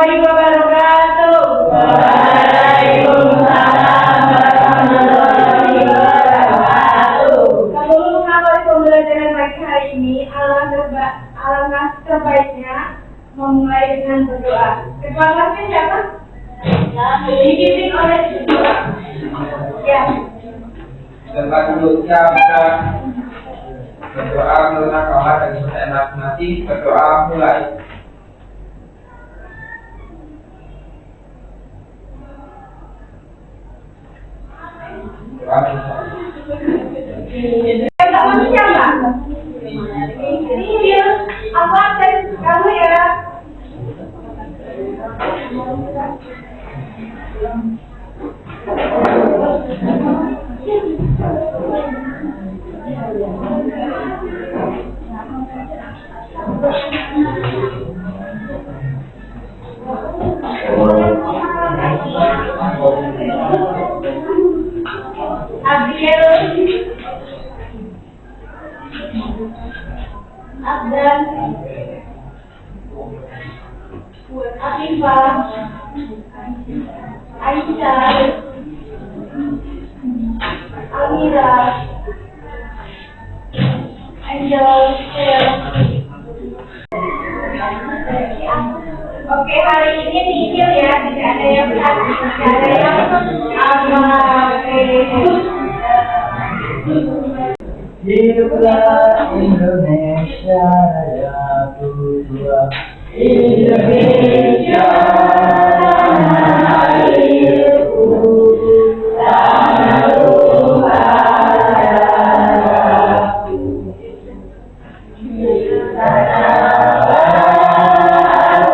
warahmatullahi wabarakatuh. Waalaikumsalam warahmatullahi wabarakatuh. Sebelum mengawali pembelajaran pagi hari ini, alangkah terbaiknya memulai dengan berdoa. Ketua kelasnya siapa? Dipimpin oleh ya. Tempat duduknya bisa berdoa menggunakan kamar dan seenak nanti berdoa mulai. Kamu siapa? Ini apa dan kamu ya? Abiel, Abdan, Afifah, Aisyah, Amira, Angel, Oke, hari ini dikit ya, tidak ada yang berat, tidak ada yang Hiduplah Indonesia Raya Tujuan. Indonesia tanah airku, tanah Tuhan darahku, tanah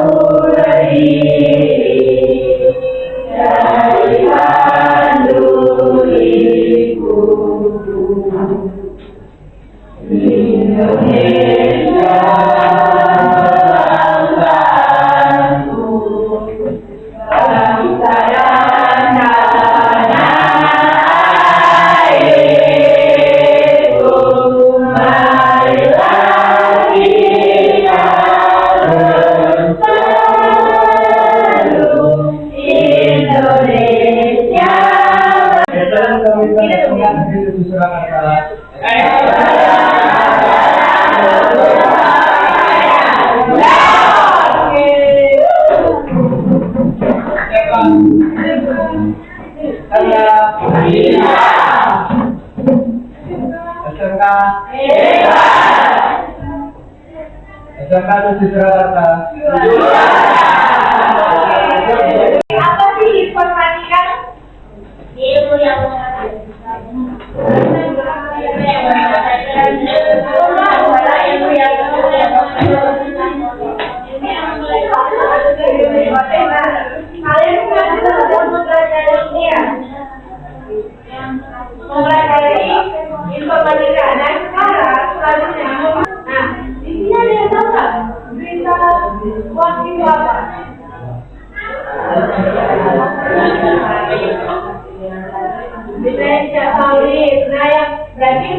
berdiri dari kandungiku. Indonesia bangsaku, bangsa dan tanah airku. Marilah kita bersatu, Indonesia. SMK 7 Surakarta. Apa sih informatika? Ilmu yang kalian sudah mempelajari ini ya? Mempelajari informatika. Nah sekarang selanjutnya, nah di sini ada yang tahu nggak berita waktu itu apa? Berita yang tidak valid. Nah yang berarti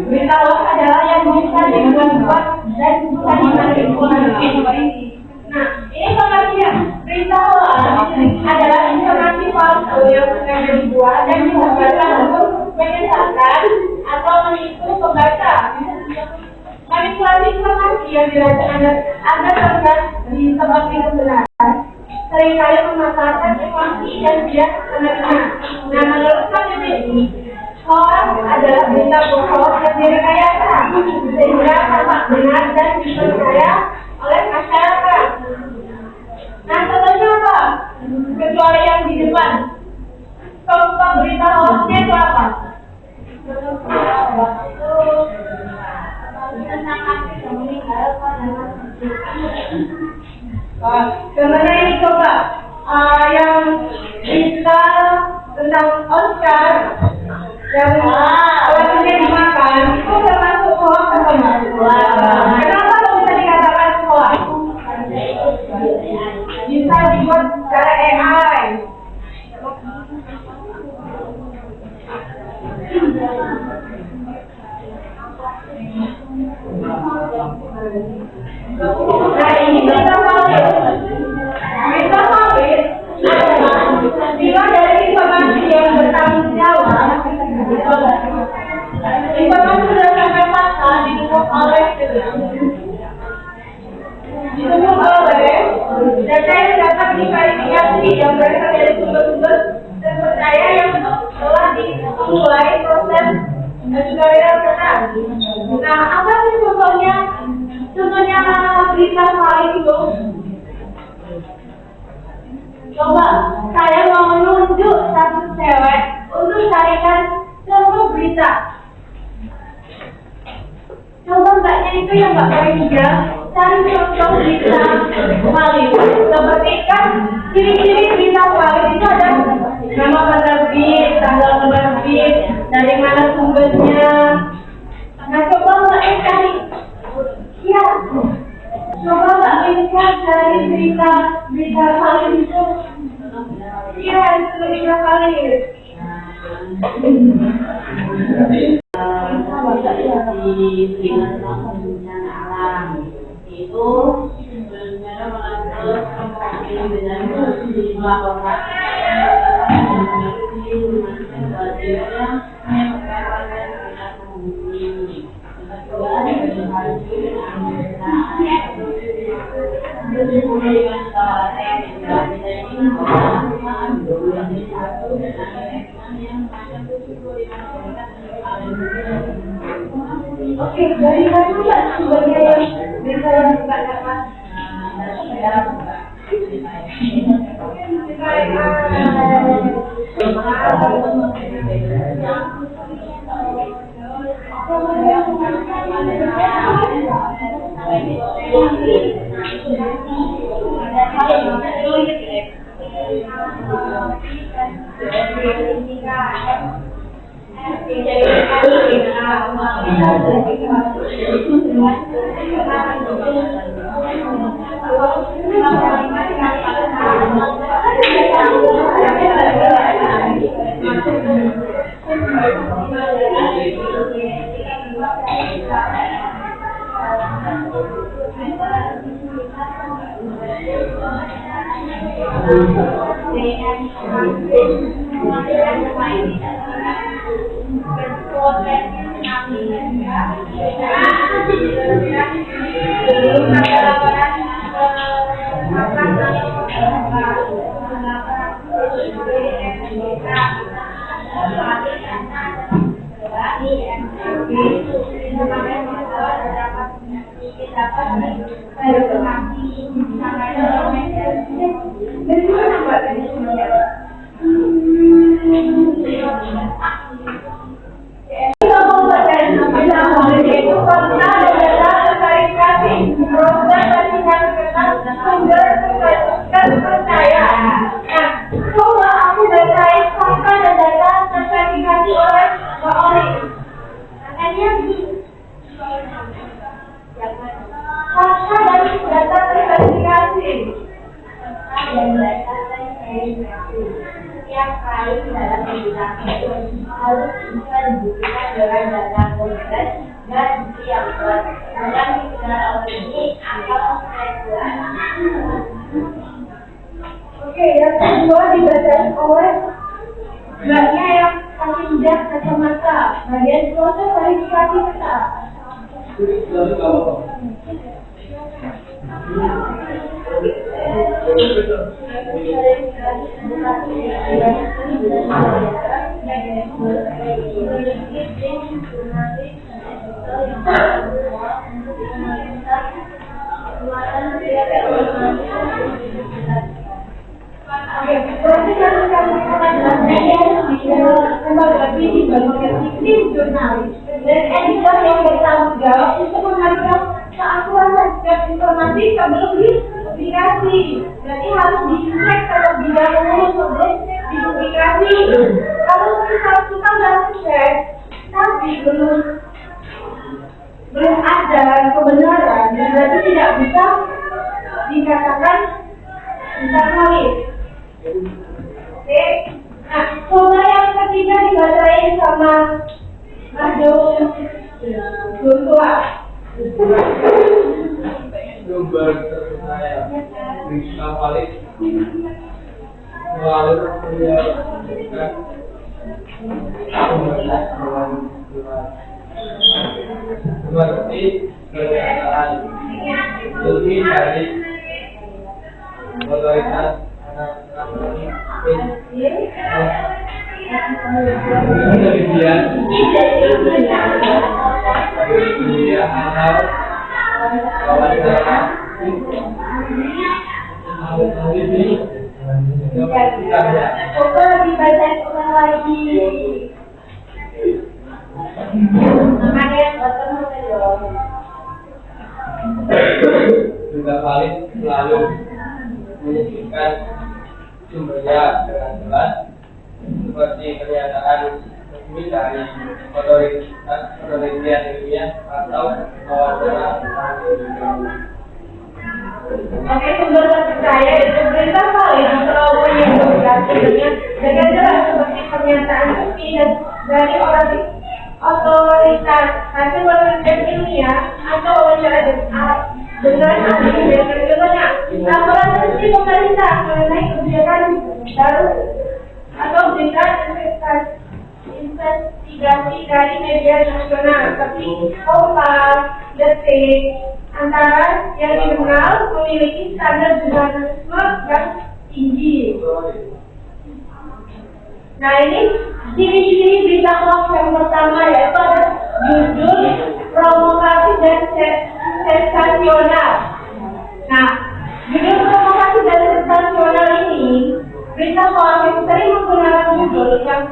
berita hoax adalah yang bisa dibuat dan bukan informasi. Nah ini informasinya, berita hoax adalah informasi palsu yang sengaja dibuat dan disebarkan untuk menyesatkan atau menipu pembaca. Manipulasi informasi yang dirasakan agar terlihat di tempat yang benar seringkali memanfaatkan emosi dan tidak benar. Nah, menurut kami ini, hoax adalah berita bohong yang direkayasa sehingga tampak benar dan dipercaya oleh masyarakat. Nah, contohnya apa? Kecuali yang di depan. Contoh berita hoaxnya itu apa? Kemana ini coba yang berita tentang Oscar yang orangnya dimakan itu termasuk hoax atau enggak? Kenapa kok bisa dikatakan hoax? Bisa dibuat secara AI. Nah ini berita valid. Berita memulai proses editorial cetak. Nah, apa sih contohnya? Contohnya berita valid itu. Coba, saya mau menunjuk satu cewek untuk carikan contoh berita. Coba mbaknya itu yang mbak Kariga cari contoh berita valid. Seperti kan ciri-ciri berita valid itu ada nama penerbit, tanggal penerbit, dari mana sumbernya. Nah, coba mbaknya cari. Ya, coba mbak Kariga cari berita valid itu. Iya, itu berita valid. Di bencana alam itu bencana melaporkan Oke, dari mana mbak sumbernya yang bisa mbak dapat? Oke, yang kedua dibacakan oleh mbaknya yang pemindah kacamata. Bagian proses verifikasi kita. Proses yang membagi di bagian tim jurnalis dan editor yang bertanggung jawab untuk menghadirkan keakuran dan setiap informasi sebelum dipublikasi. Berarti harus dicek terlebih dahulu sebelum dipublikasi. Kalau kita sudah cek tapi belum ada kebenaran, berarti tidak bisa dikatakan bisa valid. Oke, nah coba yang ketiga dibacain sama Mas Joshua. Sumber terpercaya bisa valid melalui penyelidikan seperti pernyataan lebih dari otoritas Kemudian atau wawancara ini coba dibaca ulang lagi. Makanya juga paling selalu menyebutkan sumbernya dengan jelas seperti pernyataan resmi dari otoritas penelitian ilmiah atau wawancara. Oke, sumber terpercaya itu berita paling atau menyebutkan dengan jelas seperti pernyataan resmi dari otoritas hasil penelitian ilmiah atau wawancara dengan ahli dan contohnya laporan resmi pemerintah mengenai kebijakan baru atau berita investigasi dari media nasional seperti Kompas, Detik, antara yang dikenal memiliki standar jurnalisme yang tinggi. Nah ini ciri-ciri berita hoax yang pertama yaitu ada judul provokasi dan sensasional. Nah judul provokasi dan sensasional ini berita hoax yang sering menggunakan judul yang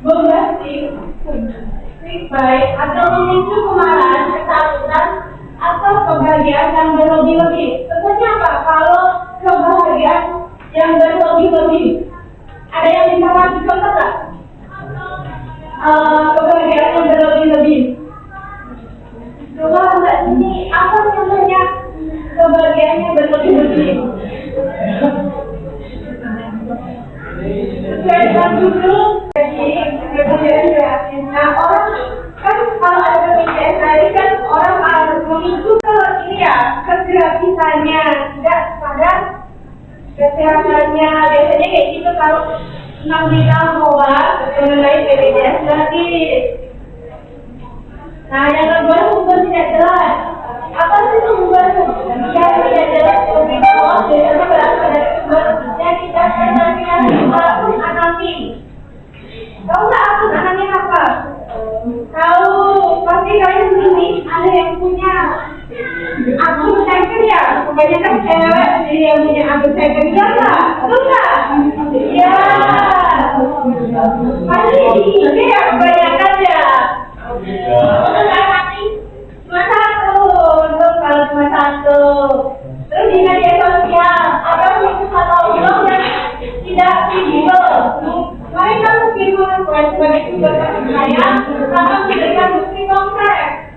bombastis, clickbait atau memicu kemarahan, ketakutan atau kebahagiaan yang berlebih-lebih. Tentunya apa? Kalau kebahagiaan yang berlebih-lebih, ada yang bisa kasih contoh nggak? Kebahagiaan yang berlebih-lebih. Coba mbak sini, apa contohnya kebahagiaan yang berlebih-lebih? Sesuai dengan judul, nah orang kan kalau ada kebijakan tadi kan orang harus memicu ke ini ya kegratisannya, tidak pada kesehatannya. Biasanya kayak gitu kalau tentang berita hoax mengenai BPJS gratis. Nah yang kedua sumber tidak jelas. Apa sih sumber yang tidak jelas berita hoax? Biasanya berasal dari sumber yang tidak terverifikasi walaupun anonim. Tahu nggak akun anaknya apa? Tahu, pasti kalian ini ada yang punya akun second ya? Kebanyakan cewek jadi yang punya akun second ya nggak? Betul nggak? Ya, pasti ini ya kebanyakan ya. Betul nggak hati? Cuma satu, untuk kalau cuma satu. Terus di media sosial ada atau blog yang tidak visible. Mereka mungkin bukan sebagai sumber terpercaya atau memberikan bukti konkret.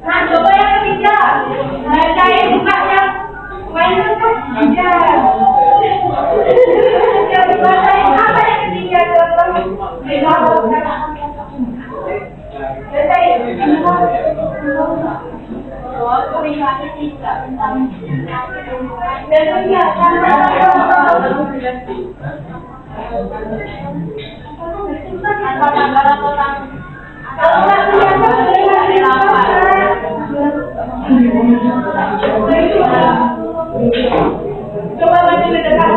Nah, coba yang ketiga, saya buka yang mainan kan aja. Yang dibaca apa yang ketiga contoh di bawah. Coba baca mendekat.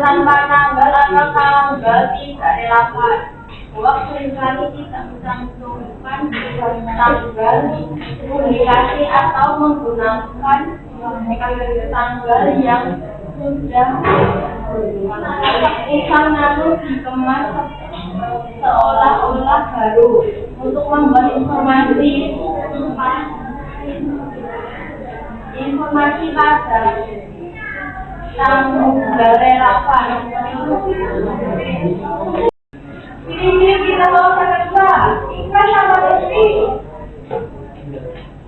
Tanpa tanggal atau tanggal tidak relevan. Waktu seringkali tidak mencantumkan tanggal publikasi atau menggunakan tanggal yang sudah usang lalu dikemas seolah-olah baru untuk membuat informasi pada tanggal relevan. Ciri-ciri kita mau kedua, iklan sama resmi.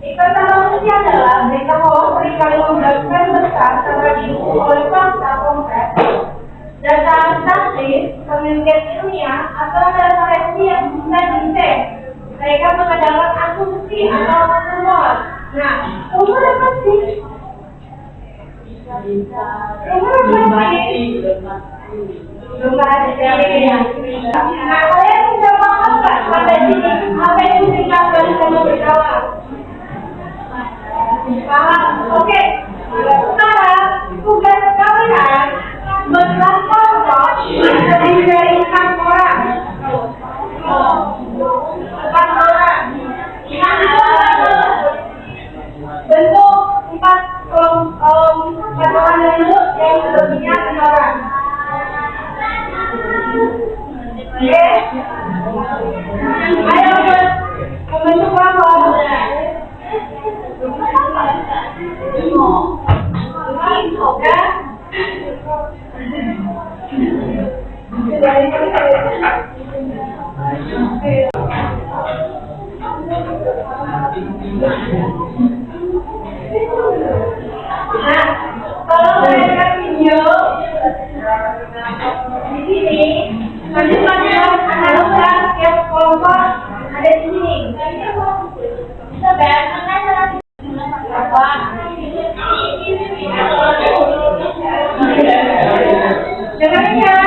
Iklan sama resmi adalah berita hoax seringkali memberatkan besar karena diusung oleh fakta konkret, data statis, penelitian ilmiah, atau data resmi yang bisa dicek. Mereka mengadakan asumsi atau rumor. Nah, rumor apa sih? Rumor apa sih? Belum ada. Nah, kalian sudah paham nggak sampai sini apa yang disingkatkan sama berkawan? Paham? Oke. Sekarang tugas kalian menjelaskan terdiri dari 4 orang. 4 orang. Bentuk 4 orang dulu yang lebihnya 5 orang. Oke. Ayo membentuk kelompok. Nah, kalau mereka video di sini, nanti pelajaran analog yang kelompok ada di sini. Bisa bayangkan apa? Dengarin ya.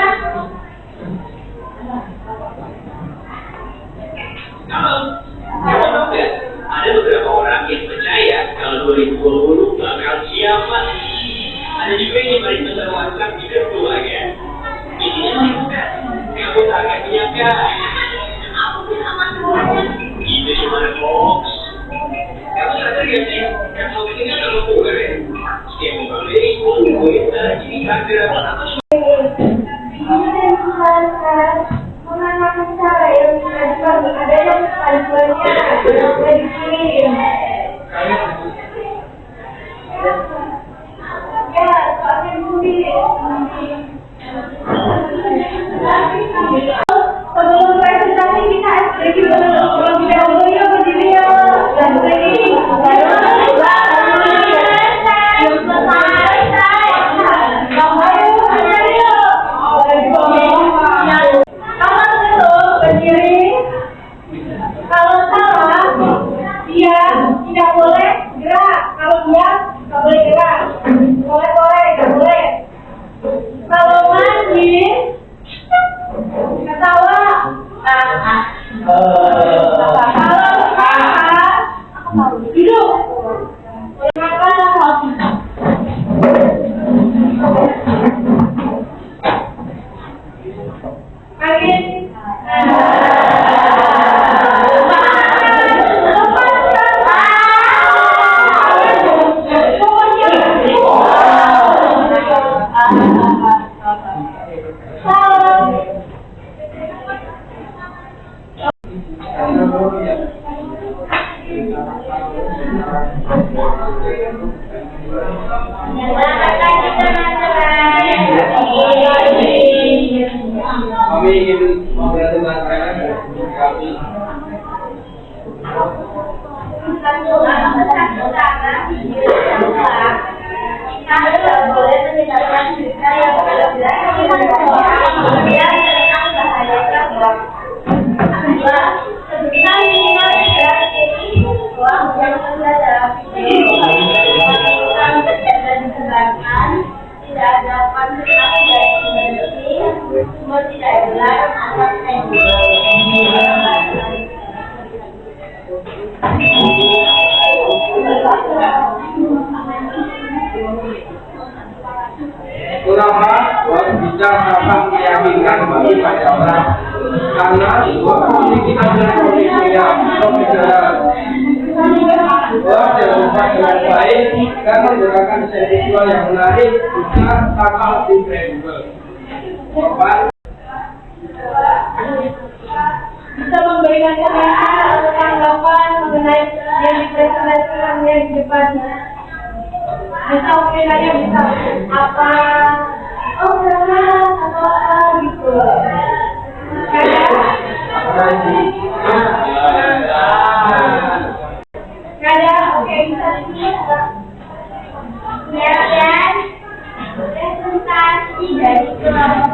Ada beberapa orang yang percaya kalau 2020 bakal siapa? Ada juga yang balik pesan WhatsApp di virtual ya. Isinya singkat, kamu tak akan menyangka. Aku bisa masuk. Itu cuma hoax. Kamu sadar gak sih? Yang hoax ini kan populer ya. Setiap orang Facebook, Twitter, Instagram, atau menggunakan cara yang diajukan ada yang panduannya sudah dikirim. Ya, soalnya sebelum presentasi kita ekspresi terlebih dahulu ya berdiri ya. Dan lagi kalau salah, dia tidak boleh gerak. Kalau dia nggak boleh gerak, boleh, nggak boleh. Kalau mandi, ketawa. Kalau salah, duduk. Makan. Makin. Kami ingin memperkenalkan kami. Tidak ada konsentrasi dari semua tidak dilarang atas Ulama harus bisa dapat meyakinkan bagi banyak orang karena kondisi adalah kondisi yang profesional. Jangan lupa dengan baik dan menggunakan visual yang menarik juga tanpa kredibel. Bisa memberikan komentar atau tanggapan mengenai yang dipresentasikan yang di depan. Bisa opininya bisa apa? Oh benar atau apa gitu. Ada, oke bisa dilihat. Ya dan presentasi dari kelompok